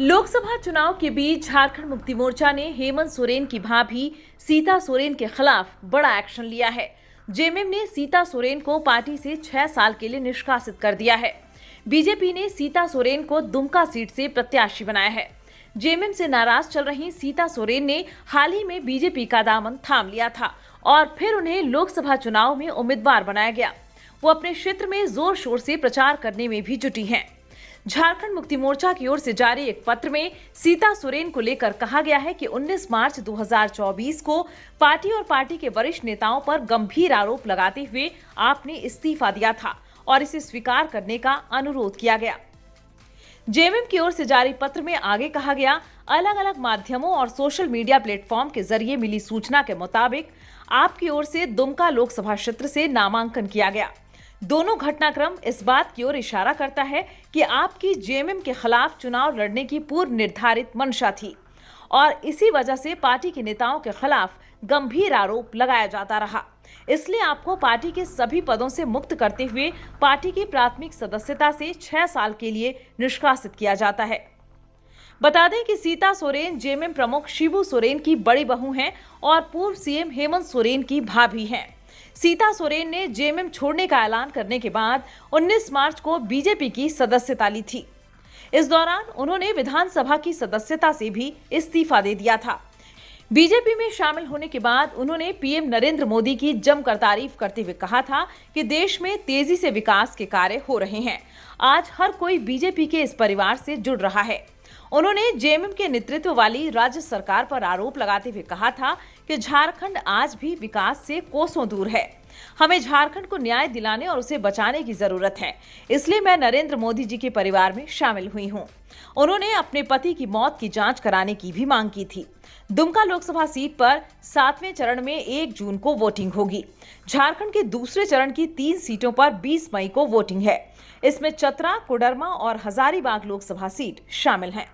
लोकसभा चुनाव के बीच झारखंड मुक्ति मोर्चा ने हेमंत सोरेन की भाभी सीता सोरेन के खिलाफ बड़ा एक्शन लिया है। जेएमएम ने सीता सोरेन को पार्टी से 6 साल के लिए निष्कासित कर दिया है। बीजेपी ने सीता सोरेन को दुमका सीट से प्रत्याशी बनाया है। जेएमएम से नाराज चल रही सीता सोरेन ने हाल ही में बीजेपी का दामन थाम लिया था और फिर उन्हें लोकसभा चुनाव में उम्मीदवार बनाया गया। वो अपने क्षेत्र में जोर शोर से प्रचार करने में भी जुटी हैं। झारखंड मुक्ति मोर्चा की ओर से जारी एक पत्र में सीता सोरेन को लेकर कहा गया है कि 19 मार्च 2024 को पार्टी और पार्टी के वरिष्ठ नेताओं पर गंभीर आरोप लगाते हुए आपने इस्तीफा दिया था और इसे स्वीकार करने का अनुरोध किया गया। जेएमएम की ओर से जारी पत्र में आगे कहा गया, अलग अलग माध्यमों और सोशल मीडिया प्लेटफॉर्म के जरिए मिली सूचना के मुताबिक आपकी ओर से दुमका लोकसभा क्षेत्र से नामांकन किया गया। दोनों घटनाक्रम इस बात की ओर इशारा करता है कि आपकी जेएमएम के खिलाफ चुनाव लड़ने की पूर्व निर्धारित मंशा थी और इसी वजह से पार्टी के नेताओं के खिलाफ गंभीर आरोप लगाया जाता रहा। इसलिए आपको पार्टी के सभी पदों से मुक्त करते हुए पार्टी की प्राथमिक सदस्यता से 6 साल के लिए निष्कासित किया जाता है। बता दें कि सीता सोरेन जेएमएम प्रमुख शिबू सोरेन की बड़ी बहू हैं और पूर्व सीएम हेमंत सोरेन की भाभी हैं। सीता सोरेन ने जेएमएम छोड़ने का ऐलान करने के बाद 19 मार्च को बीजेपी की सदस्यता ली थी। इस दौरान उन्होंने विधानसभा की सदस्यता से भी इस्तीफा दे दिया था। बीजेपी में शामिल होने के बाद उन्होंने पीएम नरेंद्र मोदी की जमकर तारीफ करते हुए कहा था कि देश में तेजी से विकास के कार्य हो रहे हैं। आज हर कोई बीजेपी के इस परिवार से जुड़ रहा है। उन्होंने जेएमएम के नेतृत्व वाली राज्य सरकार पर आरोप लगाते हुए कहा था कि झारखंड आज भी विकास से कोसों दूर है। हमें झारखंड को न्याय दिलाने और उसे बचाने की जरूरत है, इसलिए मैं नरेंद्र मोदी जी के परिवार में शामिल हुई हूं। उन्होंने अपने पति की मौत की जांच कराने की भी मांग की थी। दुमका लोकसभा सीट पर 7वें चरण में 1 जून को वोटिंग होगी। झारखंड के दूसरे चरण की 3 सीटों पर 20 मई को वोटिंग है। इसमें चतरा, कोडरमा और हजारीबाग लोकसभा सीट शामिल हैं।